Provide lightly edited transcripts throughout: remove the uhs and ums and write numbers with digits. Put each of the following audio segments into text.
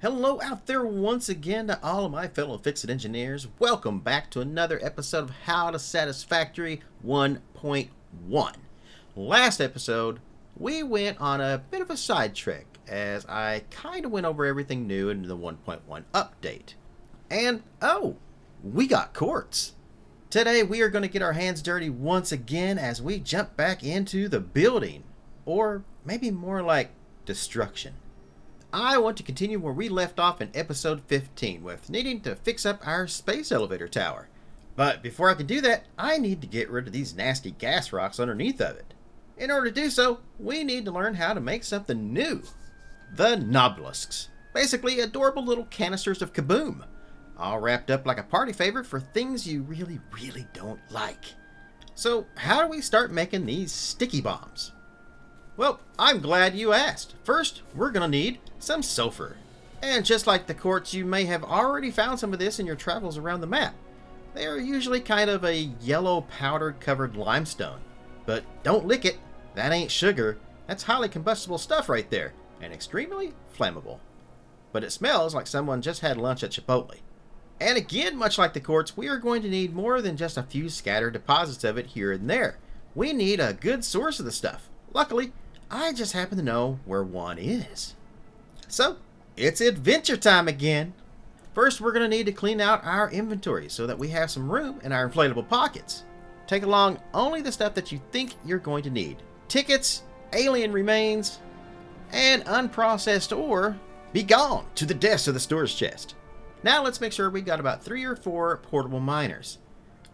Hello out there once again to all of my fellow Fix-It engineers. Welcome back to another episode of How to Satisfactory 1.1. Last episode, we went on a bit of a side trek as I kind of went over everything new in the 1.1 update. And, we got quartz. Today we are going to get our hands dirty once again as we jump back into the building. Or maybe more like destruction. I want to continue where we left off in episode 15 with needing to fix up our space elevator tower. But before I can do that, I need to get rid of these nasty gas rocks underneath of it. In order to do so, we need to learn how to make something new. The nobelisks. Basically adorable little canisters of kaboom. All wrapped up like a party favor for things you really don't like. So how do we start making these sticky bombs? Well, I'm glad you asked. First, we're going to need some sulfur. And just like the quartz, you may have already found some of this in your travels around the map. They are usually kind of a yellow powdered covered limestone. But don't lick it. That ain't sugar. That's highly combustible stuff right there. And extremely flammable. But it smells like someone just had lunch at Chipotle. And again, much like the quartz, we are going to need more than just a few scattered deposits of it here and there. We need a good source of the stuff. Luckily, I just happen to know where one is. So, it's adventure time again. First, we're going to need to clean out our inventory so that we have some room in our inflatable pockets. Take along only the stuff that you think you're going to need. Tickets, alien remains, and unprocessed ore be gone to the depths of the storage chest. Now let's make sure we got about 3 or 4 portable miners.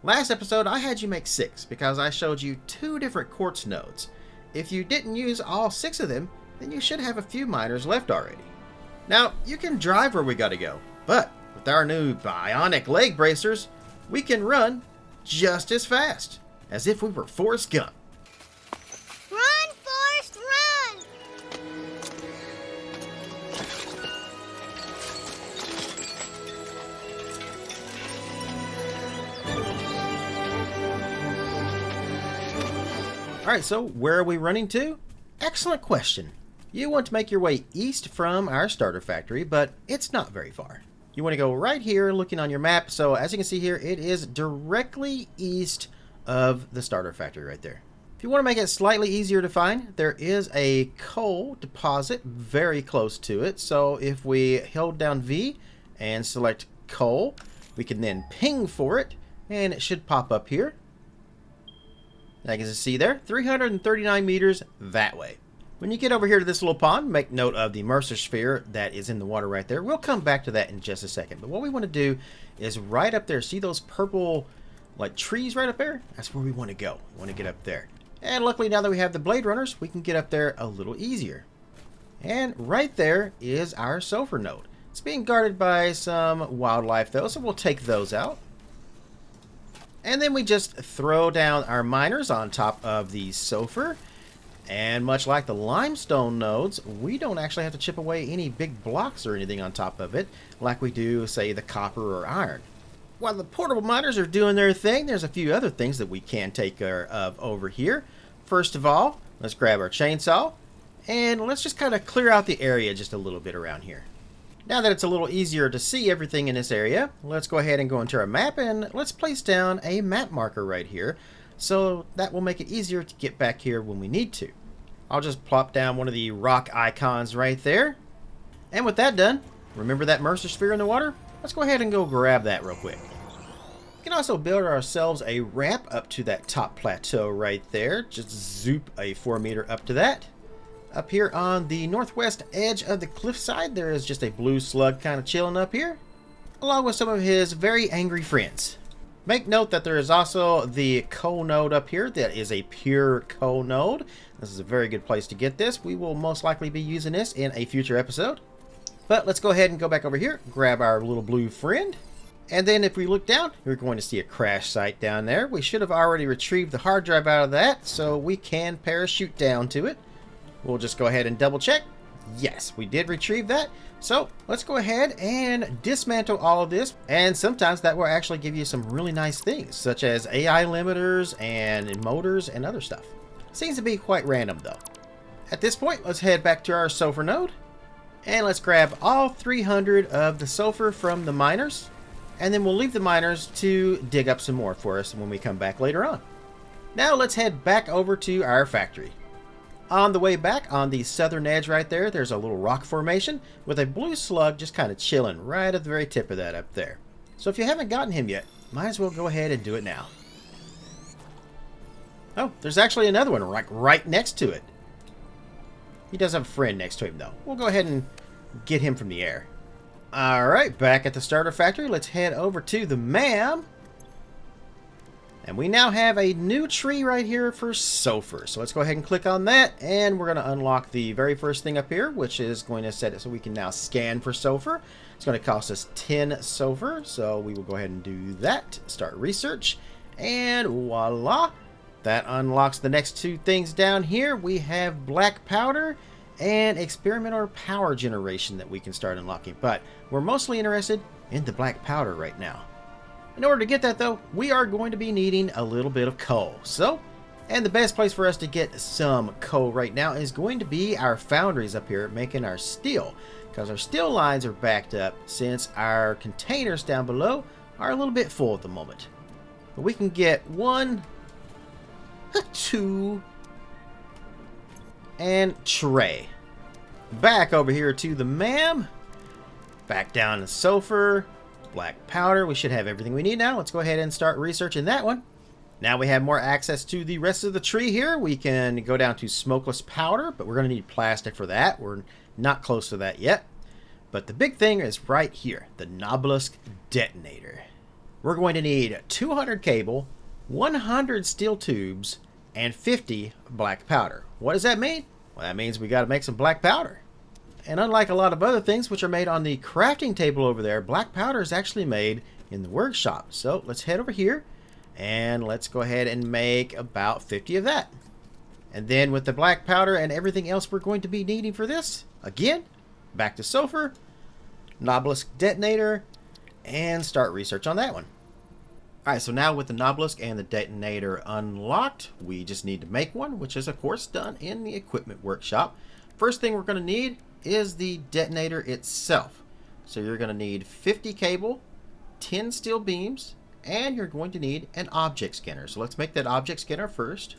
Last episode, I had you make 6 because I showed you 2 different quartz nodes. If you didn't use all 6 of them, then you should have a few miners left already. Now, you can drive where we gotta go, but with our new bionic leg bracers, we can run just as fast, as if we were Forrest Gump. Run, Forrest, run! Alright, so where are we running to? Excellent question. You want to make your way east from our starter factory, but it's not very far. You want to go right here looking on your map. So as you can see here, it is directly east of the starter factory right there. If you want to make it slightly easier to find, there is a coal deposit very close to it. So if we hold down V and select coal, we can then ping for it and it should pop up here. As you can see there, 339 meters that way. When you get over here to this little pond, make note of the Mercer sphere that is in the water right there. We'll come back to that in just a second. But what we want to do is right up there. See those purple like trees right up there? That's where we want to go. We want to get up there. And luckily now that we have the Blade Runners, we can get up there a little easier. And right there is our sulfur node. It's being guarded by some wildlife though, so we'll take those out. And then we just throw down our miners on top of the sulfur. And much like the limestone nodes, we don't actually have to chip away any big blocks or anything on top of it, like we do, say, the copper or iron. While the portable miners are doing their thing, there's a few other things that we can take care of over here. First of all, let's grab our chainsaw, and let's just kind of clear out the area just a little bit around here. Now that it's a little easier to see everything in this area, let's go ahead and go into our map, and let's place down a map marker right here, so that will make it easier to get back here when we need to. I'll just plop down one of the rock icons right there. And with that done, remember that Mercer sphere in the water? Let's go ahead and go grab that real quick. We can also build ourselves a ramp up to that top plateau right there. Just zoop a 4 meter up to that. Up here on the northwest edge of the cliffside, there is just a blue slug kind of chilling up here, along with some of his very angry friends. Make note that there is also the coal node up here that is a pure coal node. This is a very good place to get this. We will most likely be using this in a future episode. But let's go ahead and go back over here, grab our little blue friend. And then if we look down, we're going to see a crash site down there. We should have already retrieved the hard drive out of that, so we can parachute down to it. We'll just go ahead and double check. Yes, we did retrieve that. So let's go ahead and dismantle all of this. And sometimes that will actually give you some really nice things, such as AI limiters and motors and other stuff. Seems to be quite random though. At this point, let's head back to our sulfur node. And let's grab all 300 of the sulfur from the miners. And then we'll leave the miners to dig up some more for us when we come back later on. Now let's head back over to our factory. On the way back, on the southern edge right there, there's a little rock formation with a blue slug just kind of chilling right at the very tip of that up there. So if you haven't gotten him yet, might as well go ahead and do it now. Oh, there's actually another one right next to it. He does have a friend next to him, though. We'll go ahead and get him from the air. Alright, back at the starter factory. Let's head over to the MAM. And we now have a new tree right here for sulfur. So let's go ahead and click on that. And we're going to unlock the very first thing up here, which is going to set it so we can now scan for sulfur. It's going to cost us 10 sulfur. So we will go ahead and do that. Start research. And voila. That unlocks the next two things down here. We have black powder and experimental power generation that we can start unlocking. But we're mostly interested in the black powder right now. In order to get that, though, we are going to be needing a little bit of coal. And the best place for us to get some coal right now is going to be our foundries up here making our steel. Because our steel lines are backed up since our containers down below are a little bit full at the moment. But we can get 1, 2, and tray. Back over here to the MAM. Back down to sulfur. Black powder. We should have everything we need now. Let's go ahead and start researching that one. Now we have more access to the rest of the tree here. We can go down to smokeless powder, but we're going to need plastic for that. We're not close to that yet. But the big thing is right here, the nobelisk detonator. We're going to need 200 cable, 100 steel tubes, and 50 black powder. What does that mean? Well, that means we got to make some black powder. And unlike a lot of other things which are made on the crafting table over there, black powder is actually made in the workshop. So let's head over here and let's go ahead and make about 50 of that. And then with the black powder and everything else we're going to be needing for this, again, back to sulfur, nobelisk detonator, and start research on that one. Alright, so now with the nobelisk and the detonator unlocked, we just need to make one, which is of course done in the equipment workshop. First thing we're going to need is the detonator itself. So you're going to need 50 cable, 10 steel beams, and you're going to need an object scanner. So let's make that object scanner first.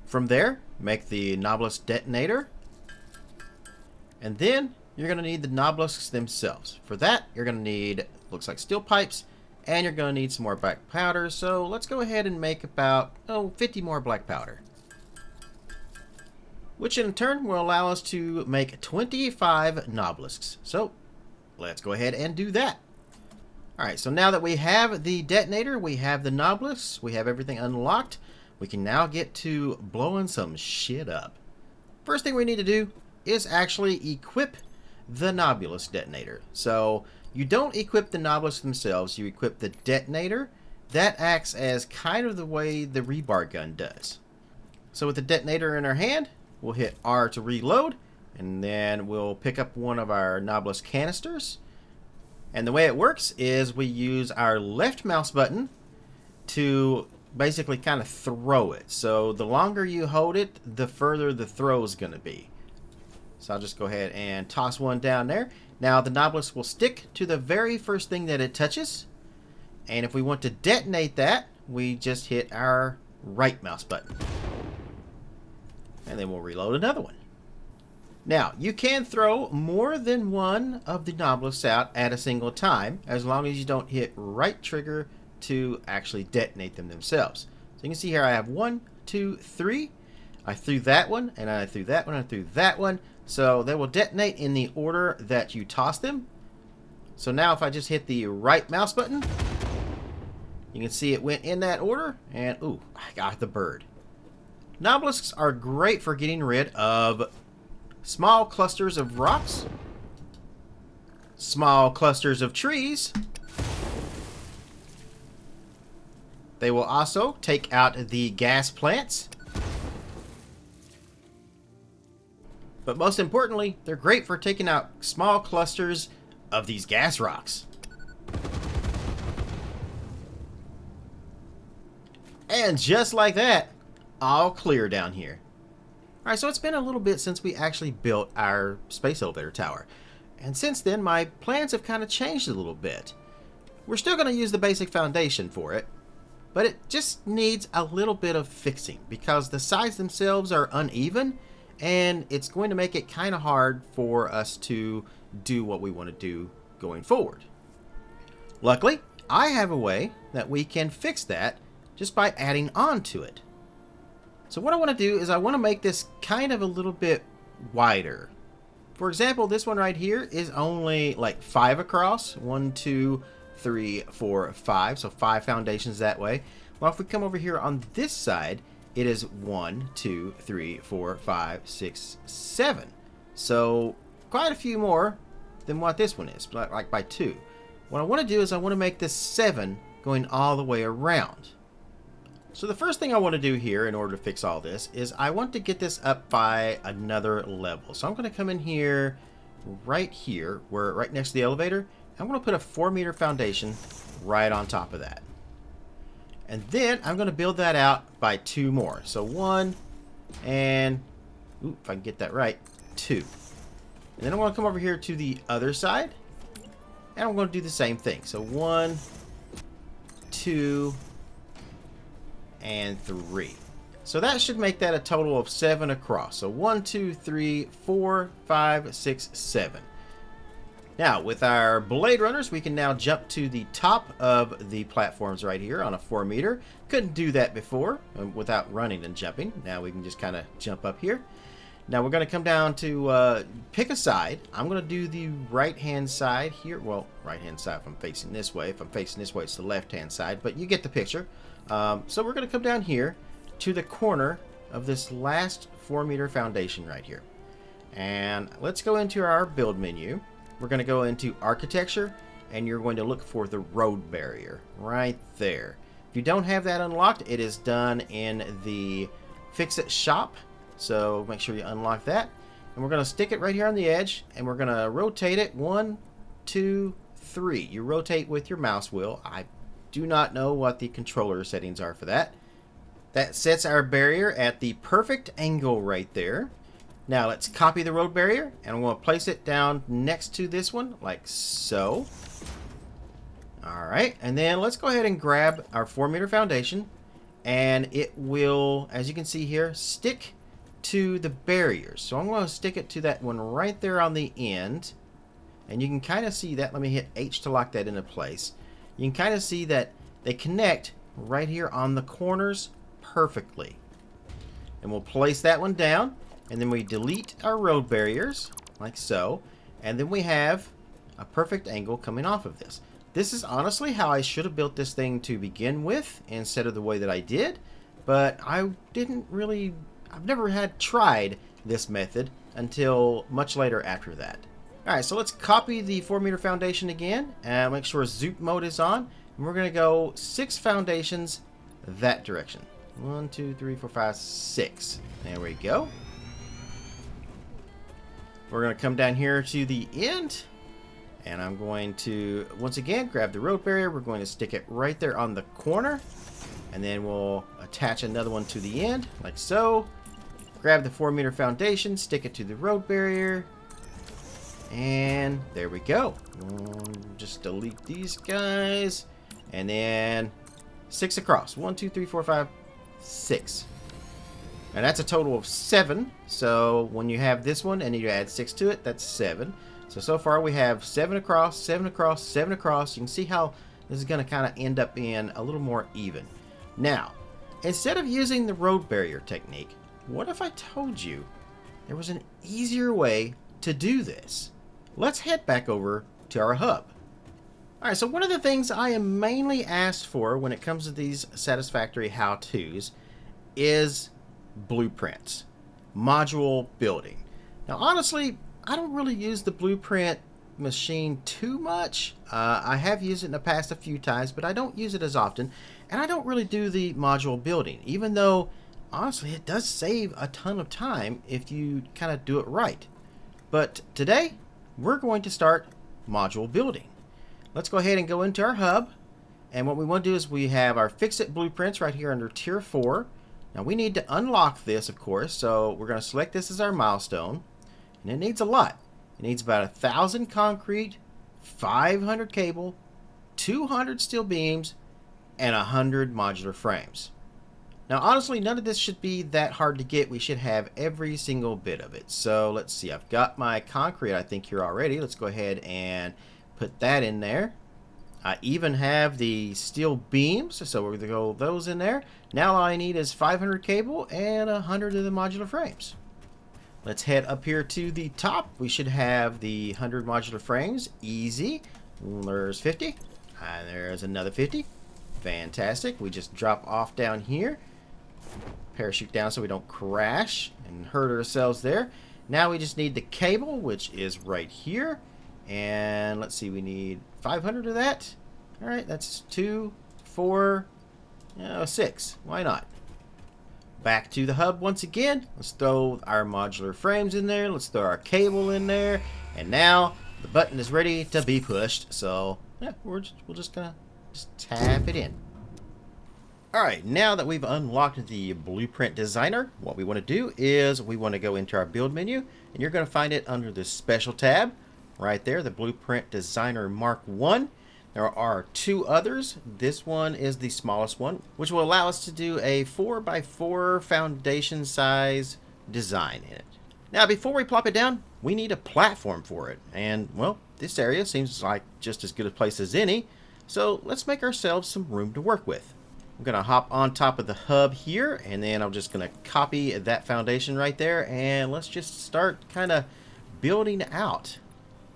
From there, make the nobelisk detonator. And then you're going to need the nobelisks themselves. For that, you're going to need, looks like steel pipes, and you're going to need some more black powder. So let's go ahead and make about 50 more black powder, which in turn will allow us to make 25 nobelisks. So let's go ahead and do that. Alright, so now that we have the detonator, we have the nobelisks, we have everything unlocked, we can now get to blowing some shit up. First thing we need to do is actually equip the nobelisk detonator. So you don't equip the nobelisks themselves, you equip the detonator. That acts as kind of the way the rebar gun does. So with the detonator in our hand, we'll hit R to reload, and then we'll pick up one of our nobelisk canisters. And the way it works is we use our left mouse button to basically kind of throw it. So the longer you hold it, the further the throw is going to be. So I'll just go ahead and toss one down there. Now the nobelisk will stick to the very first thing that it touches. And if we want to detonate that, we just hit our right mouse button. And then we'll reload another one. Now, you can throw more than one of the nobelisks out at a single time, as long as you don't hit right trigger to actually detonate them themselves. So you can see here I have 1, 2, 3. I threw that one, and I threw that one, and I threw that one. So they will detonate in the order that you toss them. So now if I just hit the right mouse button, you can see it went in that order, and ooh, I got the bird. Nobelisks are great for getting rid of small clusters of rocks, small clusters of trees. They will also take out the gas plants. But most importantly, they're great for taking out small clusters of these gas rocks. And just like that, all clear down here. Alright, so it's been a little bit since we actually built our space elevator tower. And since then, my plans have kind of changed a little bit. We're still going to use the basic foundation for it, but it just needs a little bit of fixing because the sides themselves are uneven, and it's going to make it kind of hard for us to do what we want to do going forward. Luckily, I have a way that we can fix that just by adding on to it. So what I want to do is I want to make this kind of a little bit wider. For example, this one right here is only like 5 across. 1, 2, 3, 4, 5. So 5 foundations that way. Well, if we come over here on this side, it is 1, 2, 3, 4, 5, 6, 7. So quite a few more than what this one is, like by 2. What I want to do is I want to make this 7 going all the way around. So the first thing I want to do here in order to fix all this is I want to get this up by another level. So I'm going to come in here, right next to the elevator. I'm going to put a 4-meter foundation right on top of that. And then I'm going to build that out by 2 more. So 1 and, if I can get that right, 2. And then I'm going to come over here to the other side. And I'm going to do the same thing. So 1, 2, and 3. So that should make that a total of 7 across. So 1, 2, 3, 4, 5, 6, 7. Now, with our Blade Runners, we can now jump to the top of the platforms right here on a 4-meter. Couldn't do that before without running and jumping. Now we can just kind of jump up here. Now we're going to come down to pick a side. I'm going to do the right-hand side here. Well, right-hand side if I'm facing this way. If I'm facing this way, it's the left-hand side. But you get the picture. So we're going to come down here to the corner of this last 4-meter foundation right here. And let's go into our build menu. We're going to go into architecture, and you're going to look for the road barrier right there. If you don't have that unlocked, it is done in the Fix-It shop. So make sure you unlock that. And we're going to stick it right here on the edge, and we're going to rotate it 1, 2, 3. You rotate with your mouse wheel. I do not know what the controller settings are for that. That sets our barrier at the perfect angle right there. Now let's copy the road barrier, and I'm going to place it down next to this one like so. Alright, and then let's go ahead and grab our 4-meter foundation, and it will, as you can see here, stick to the barriers. So I'm going to stick it to that one right there on the end, and you can kind of see that. Let me hit H to lock that into place. You can kind of see that they connect right here on the corners perfectly. And we'll place that one down, and then we delete our road barriers like so, and then we have a perfect angle coming off of this. This is honestly how I should have built this thing to begin with instead of the way that I did, but I've never had tried this method until much later after that. Alright, so let's copy the 4-meter foundation again and make sure zoop mode is on. And we're going to go 6 foundations that direction. 1, 2, 3, 4, 5, 6. There we go. We're going to come down here to the end. And I'm going to, once again, grab the road barrier. We're going to stick it right there on the corner. And then we'll attach another one to the end, like so. Grab the 4-meter foundation, stick it to the road barrier. And there we go. Just delete these guys. And then 6 across. 1, 2, 3, 4, 5, 6. And that's a total of 7. So when you have this one and you add 6 to it, that's 7. So far we have 7 across, 7 across, 7 across. You can see how this is going to kind of end up being a little more even. Now, instead of using the road barrier technique, what if I told you there was an easier way to do this? Let's head back over to our hub. Alright, so one of the things I am mainly asked for when it comes to these Satisfactory how-tos is blueprints, module building. Now honestly, I don't really use the blueprint machine too much. I have used it in the past a few times, but I don't use it as often, and I don't really do the module building, even though honestly it does save a ton of time if you kind of do it right. But today we're going to start module building. Let's go ahead and go into our hub, and what we want to do is we have our Fix-It blueprints right here under tier 4. Now we need to unlock this, of course, so we're going to select this as our milestone. And it needs a lot. It needs about 1,000 concrete, 500 cable, 200 steel beams, and 100 modular frames. Now honestly, none of this should be that hard to get. We should have every single bit of it. So let's see, I've got my concrete I think here already. Let's go ahead and put that in there. I even have the steel beams, so we're going to go those in there. Now all I need is 500 cable and 100 of the modular frames. Let's head up here to the top. We should have the 100 modular frames. Easy. There's 50. And there's another 50. Fantastic. We just drop off down here. Parachute down so we don't crash and hurt ourselves there. Now we just need the cable, which is right here. And let's see, we need 500 of that. All right, that's 2, 4, 6. Why not? Back to the hub once again. Let's throw our modular frames in there. Let's throw our cable in there. And now the button is ready to be pushed. So yeah, we're just gonna tap it in. Alright, now that we've unlocked the Blueprint Designer, what we want to do is we want to go into our build menu, and you're going to find it under the special tab right there, the Blueprint Designer Mark 1. There are 2 others. This one is the smallest one, which will allow us to do a 4x4 foundation size design in it. Now before we plop it down, we need a platform for it, and well, this area seems like just as good a place as any, so let's make ourselves some room to work with. I'm going to hop on top of the hub here, and then I'm just going to copy that foundation right there, and let's just start kind of building out.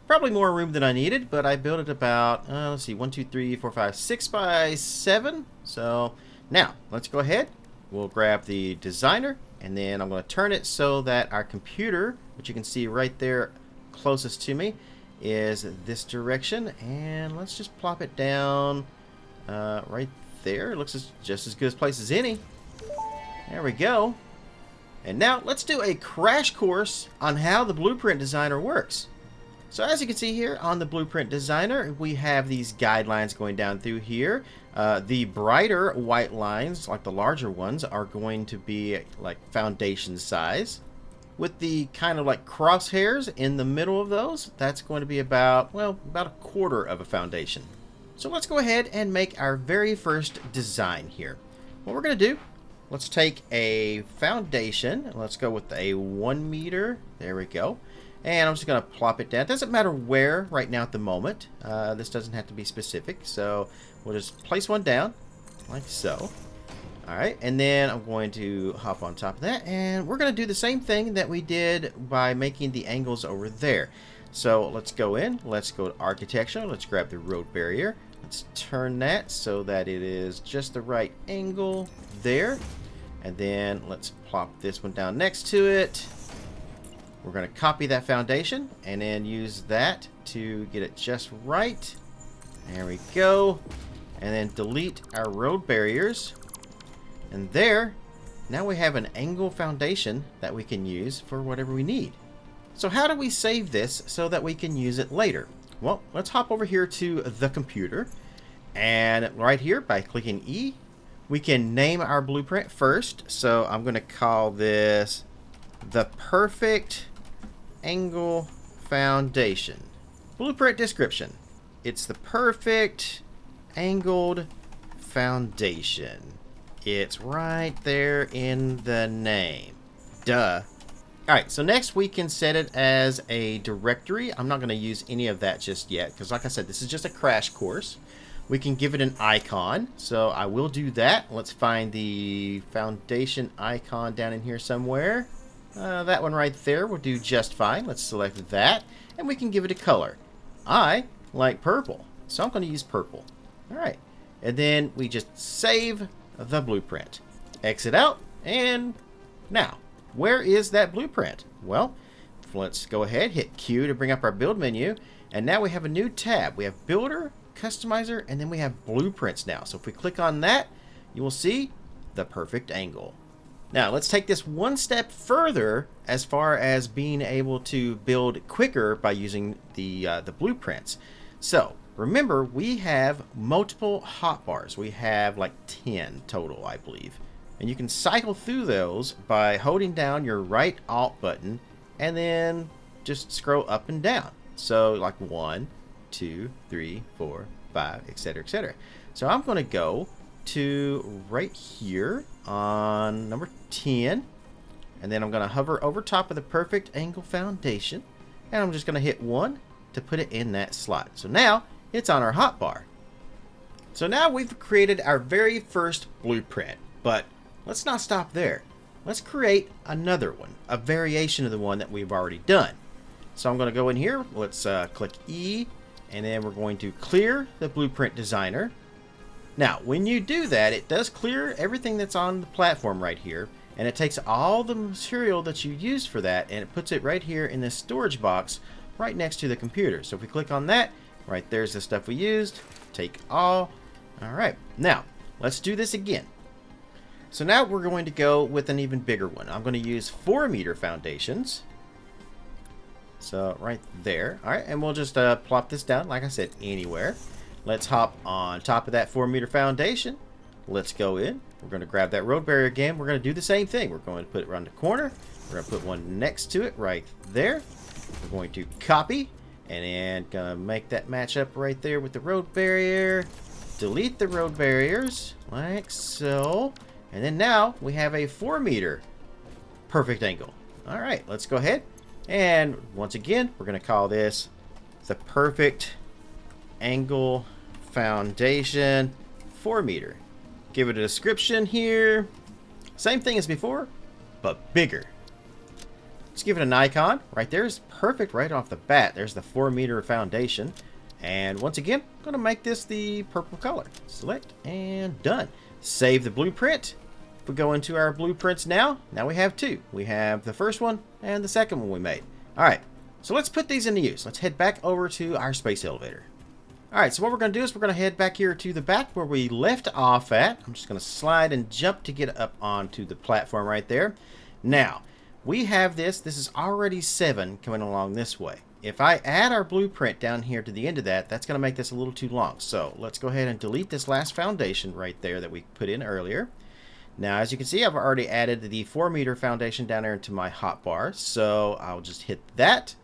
Probably more room than I needed, but I built it about, let's see, 1, 2, 3, 4, 5, 6 by 7. So now let's go ahead. We'll grab the designer, and then I'm going to turn it so that our computer, which you can see right there closest to me, is this direction. And let's just plop it down right there. It looks just as good a place as any. There we go. And now let's do a crash course on how the Blueprint Designer works. So as you can see here on the Blueprint Designer, we have these guidelines going down through here. The brighter white lines, like the larger ones, are going to be like foundation size. With the kind of like crosshairs in the middle of those, that's going to be about, well, about a quarter of a foundation. So let's go ahead and make our very first design here. What we're going to do, let's take a foundation. Let's go with a 1 meter. There we go. And I'm just going to plop it down. It doesn't matter where right now at the moment. This doesn't have to be specific. So we'll just place one down like so. All right. And then I'm going to hop on top of that. And we're going to do the same thing that we did by making the angles over there. So let's go in. Let's go to architecture. Let's grab the road barrier. Let's turn that so that it is just the right angle there. And then let's plop this one down next to it. We're going to copy that foundation and then use that to get it just right. There we go. And then delete our road barriers. And there, now we have an angle foundation that we can use for whatever we need. So how do we save this so that we can use it later? Well, let's hop over here to the computer. And right here, by clicking E, we can name our blueprint first. So I'm going to call this the Perfect Angle Foundation. Blueprint description. It's the perfect angled foundation. It's right there in the name. Duh. Alright, so next we can set it as a directory. I'm not going to use any of that just yet, because like I said, this is just a crash course. We can give it an icon, so I will do that. Let's find the foundation icon down in here somewhere. That one right there will do just fine. Let's select that, and we can give it a color. I like purple, so I'm going to use purple. Alright, and then we just save the blueprint. Exit out, and now, where is that blueprint? Well, let's go ahead, hit Q to bring up our build menu, and now we have a new tab. We have Builder, Customizer, and then we have Blueprints now. So if we click on that, you will see the perfect angle. Now let's take this one step further as far as being able to build quicker by using the blueprints. So remember, we have multiple hotbars. We have like 10 total, I believe. And you can cycle through those by holding down your right Alt button and then just scroll up and down. So like 1, 2, 3, 4, 5, etc., etc. So I'm going to go to right here on number 10. And then I'm going to hover over top of the perfect angle foundation. And I'm just going to hit 1 to put it in that slot. So now it's on our hotbar. So now we've created our very first blueprint. But let's not stop there. Let's create another one, a variation of the one that we've already done. So I'm going to go in here. Let's click E. And then we're going to clear the blueprint designer. Now, when you do that, it does clear everything that's on the platform right here. And it takes all the material that you used for that and it puts it right here in this storage box right next to the computer. So if we click on that, right there's the stuff we used. Take all. Alright, now let's do this again. So now we're going to go with an even bigger one. I'm going to use 4-meter foundations. So right there. Alright, and we'll just plop this down, like I said, anywhere. Let's hop on top of that 4-meter foundation. Let's go in. We're going to grab that road barrier again. We're going to do the same thing. We're going to put it around the corner. We're going to put one next to it right there. We're going to copy and then going to make that match up right there with the road barrier. Delete the road barriers like so. And then now we have a 4-meter perfect angle. All right, let's go ahead. And once again, we're going to call this the perfect angle foundation 4-meter. Give it a description here. Same thing as before, but bigger. Let's give it an icon. Right there is perfect right off the bat. There's the 4-meter foundation. And once again, I'm going to make this the purple color. Select and done. Save the blueprint. If we go into our blueprints now we have 2. We have the first one and the second one we made. All right, so let's put these into use. Let's head back over to our space elevator. Alright, so what we're going to do is we're going to head back here to the back where we left off at. I'm just going to slide and jump to get up onto the platform right there. Now, we have this. This is already 7 coming along this way. If I add our blueprint down here to the end of that, that's going to make this a little too long. So let's go ahead and delete this last foundation right there that we put in earlier. Now, as you can see, I've already added the 4-meter foundation down there into my hotbar. So I'll just hit that.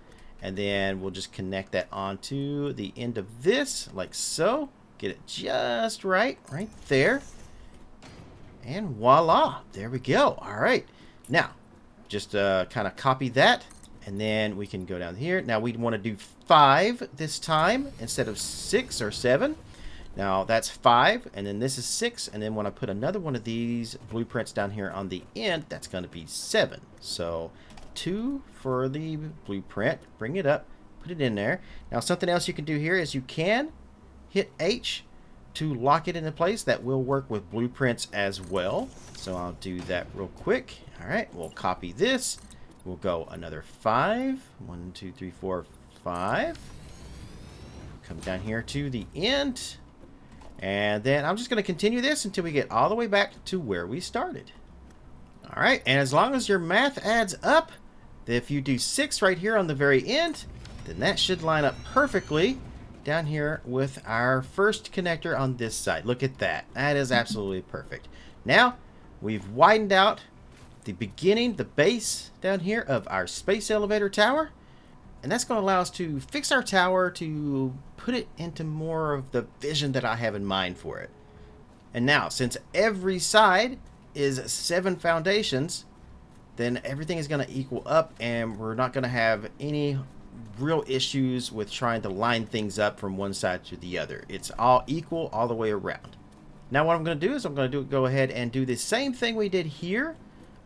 And then we'll just connect that onto the end of this, like so. Get it just right there. And voila, there we go. All right. Now, just kind of copy that. And then we can go down here. Now, we want to do 5 this time instead of 6 or 7. Now, that's 5. And then this is 6. And then when I put another one of these blueprints down here on the end, that's going to be 7. So 2 for the blueprint. Bring it up, put it in there. Now something else you can do here is you can hit H to lock it into place. That will work with blueprints as well. So I'll do that real quick. All right, we'll copy this. We'll go another 5. 1, 2, 3, 4, 5. Come down here to the end. And then I'm just going to continue this until we get all the way back to where we started. All right, and as long as your math adds up, if you do 6 right here on the very end, then that should line up perfectly down here with our first connector on this side. Look at that. That is absolutely perfect. Now, we've widened out the beginning, the base down here of our space elevator tower. And that's going to allow us to fix our tower to put it into more of the vision that I have in mind for it. And now, since every side is 7 foundations, then everything is going to equal up and we're not going to have any real issues with trying to line things up from one side to the other. It's all equal all the way around. Now what I'm going to do is I'm going to go ahead and do the same thing we did here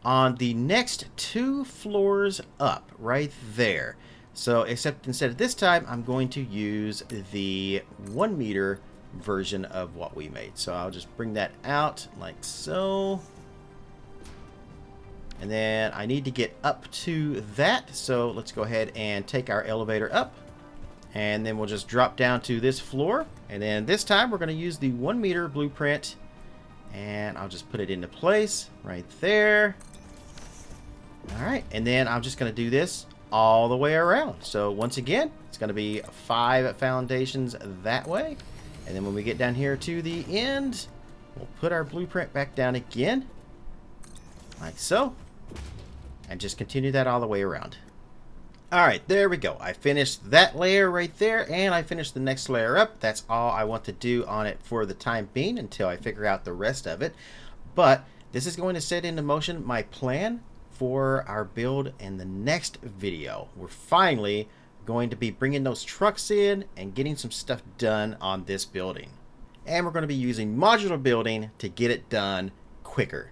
on the next 2 floors up right there. So except instead of this time, I'm going to use the 1-meter version of what we made. So I'll just bring that out like so. And then I need to get up to that. So let's go ahead and take our elevator up. And then we'll just drop down to this floor. And then this time we're going to use the 1-meter blueprint. And I'll just put it into place right there. Alright, and then I'm just going to do this all the way around. So once again, it's going to be 5 foundations that way. And then when we get down here to the end, we'll put our blueprint back down again. like so. And just continue that all the way around. Alright, there we go. I finished that layer right there, and I finished the next layer up. That's all I want to do on it for the time being until I figure out the rest of it. But this is going to set into motion my plan for our build in the next video. We're finally going to be bringing those trucks in and getting some stuff done on this building. And we're going to be using modular building to get it done quicker.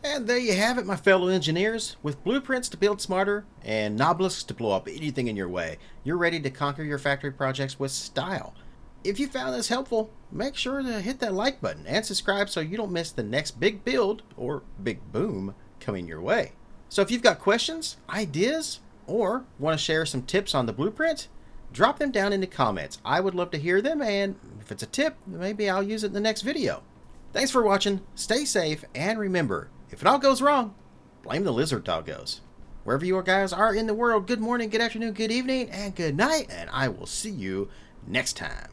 And there you have it, my fellow engineers. With blueprints to build smarter and nobelisks to blow up anything in your way, you're ready to conquer your factory projects with style. If you found this helpful, make sure to hit that like button and subscribe so you don't miss the next big build or big boom coming your way. So if you've got questions, ideas, or want to share some tips on the blueprint, drop them down in the comments. I would love to hear them, and if it's a tip, maybe I'll use it in the next video. Thanks for watching, stay safe, and remember, if it all goes wrong, blame the lizard doggos. Wherever you guys are in the world, good morning, good afternoon, good evening, and good night, and I will see you next time.